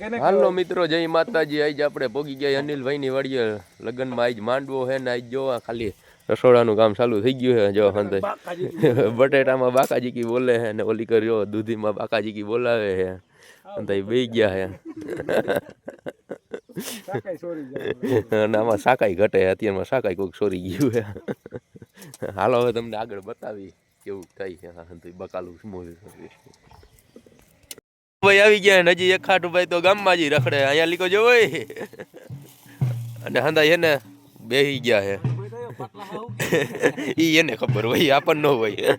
હાલો મિત્રો, જય માતાજી। આજ આપણે પોગી ગયા અનિલભાઈ ની વાડીએ લગ્નમાં। આજ માંડવો હે ને આજ જો ખાલી રસોડાનું કામ ચાલુ થઈ ગયું હે। જો હંતે બટેટામાં બાકાજી કી બોલે હે ને ઓલી કર્યો દૂધીમાં બાકાજી કી બોલાવે હે। હંતે બેઈ ગયા હે અને આમાં સાકાઈ ઘટે અત્યારમાં સાકાઈ કોઈક સોરી ગયું હે। હાલો હવે તમને આગળ બતાવી કેવું થાય છે। હંતે બકાલું સ્મોલ ભાઈ આવી ગયા ને હજી એક ખાટું ભાઈ તો ગામમાં જ રખડે। અહીંયા લીકો જો હોય અને હંદા એને બેહી ગયા હે। ઈ એને ખબર હોય, આપણ ન હોય।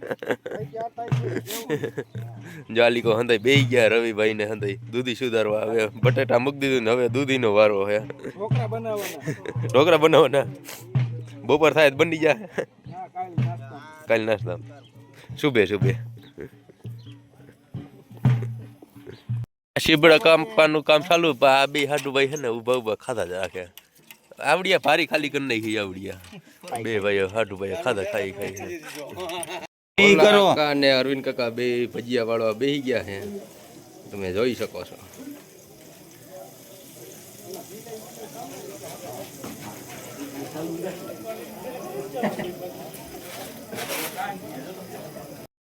જાલીકો હંદાઈ બેહી ગયા રવિભાઈ ને હંદાઈ દૂધી સુધારવા। હવે બટેટા મૂકી દીધું ને હવે દૂધીનો વારો હે। ઢોકળા બનાવવાના બપોર થાય તો બની જાય। કાલ નાસ્તા સુબે સુબે શીબડા કામનું કામ ચાલુ। આ બે હાડુ ભાઈ છે ને ઉભા ઉભા ખાધા જ રાખે। આવડિયા ભારી ખાલી કરી નાખી આવડિયા। બે ભાઈઓ હાડુ ભાઈ ખાધા ખાઈ ખાઈ કાકા ને અરવિંદ કાકા બે ભજીયા વાળવા બેહી ગયા છે, તમે જોઈ શકો છો।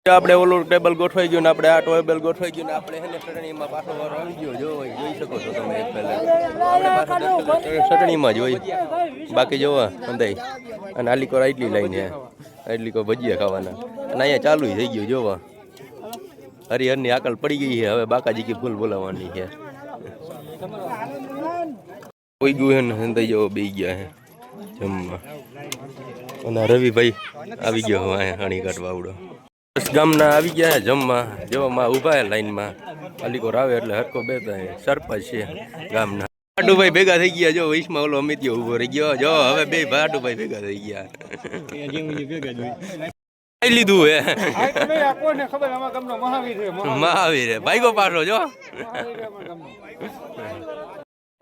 આપણે ઓલું ટેબલ ગોઠવાઈ ગયું ને આપણે આ ટેબલ ગોઠવાઈ ગયું ને આપણે હેને ચટણીમાં પાછો વારો આવી ગયો। જોઈ શકો છો તમે એક પહેલા આપણે પાછો ચટણીમાં જ હોય, બાકી જોવા અંદાઈ અને આલીકો આટલી લઈને આટલીકો ભજીયા ખાવાના અને અહીંયા ચાલુ થઈ ગયું જોવા। હરિહરની આકલ પડી ગઈ છે, હવે બાકાજી કી ફૂલ બોલાવવાની છે। કોઈ ગયું હે ને અંદાઈ જેવો બેસી ગયા છે જમવા અને રવિભાઈ આવી ગયો અહીંયા હણી કાઢવા આવડો ગામના આવી ગયા જમવા। જોવામાં ઊભા લાઈનમાં અલીકો રાવે એટલે હરકો બેતા સરપંચ છે ગામના। ભાડુભાઈ ભેગા થઈ ગયા। જો વૈશમાં ઓલો અમિતિયો ઉભો રહી ગયો। જો હવે બે ભાડુભાઈ ભેગા થઈ ગયા। લીધું હે મહાવીર ભાઈગો પાછો જો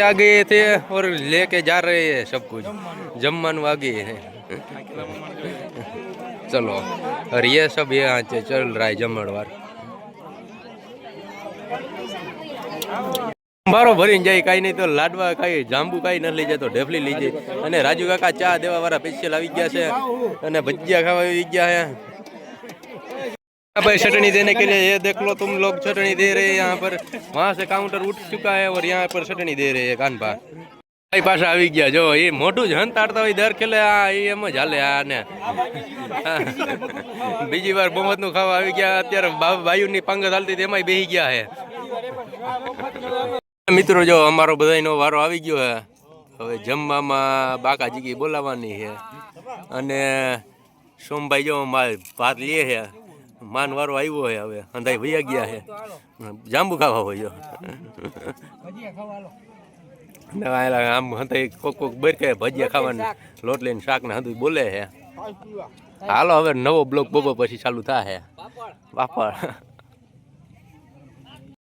आगे थे और लेके जा रहे हैं सब कुछ। जम्मन आगे है, चलो और ये सब यहाँ से चल रहा है जमणवार। मारो भरी जाए कहीं नहीं तो लाडवा कहीं जांबू कहीं न लीजिए तो ढेफली लीजिए। અને રાજુ કાકા ચા દેવા વાળા સ્પેશિયલ આવી ગયા છે અને ભજીયા ખાવા આવી ગયા है। भाई चटनी देने के लिए ये देख लो तुम लोग, चटनी दे रहे हैं यहाँ पर। वहाँ से काउंटर उठ चुका है और यहाँ पर चटनी दे रहे हैं कान पर। भाई पासा આવી ગયા। જો એ મોટું જ હંતાડતા હોય દર ખેલે આ એમ જ હાલે આને। બીજી વાર બહુમત નું ખાવા આવી ગયા। અત્યારે ભાઈઓની પાંગત હાલતી એમાંય બેહી ગયા છે। મિત્રો જો અમારો બધાનો વારો આવી ગયો છે। હવે જમવામાં બાકાજી કી બોલાવવાની છે અને સોમભાઈ જો ભાત લે છે। માન વારો આવ્યો છે, હવે અંધાઈ વૈયા ગયા છે જાંબુ ખાવા હોય। આમ હંતાઈ કોક કોક બરકે ભજીયા ખાવાનું લોટ લઈને શાક ને હંધું બોલે છે। હાલો હવે નવો બ્લોક બપોર પછી ચાલુ થાય પાપડ।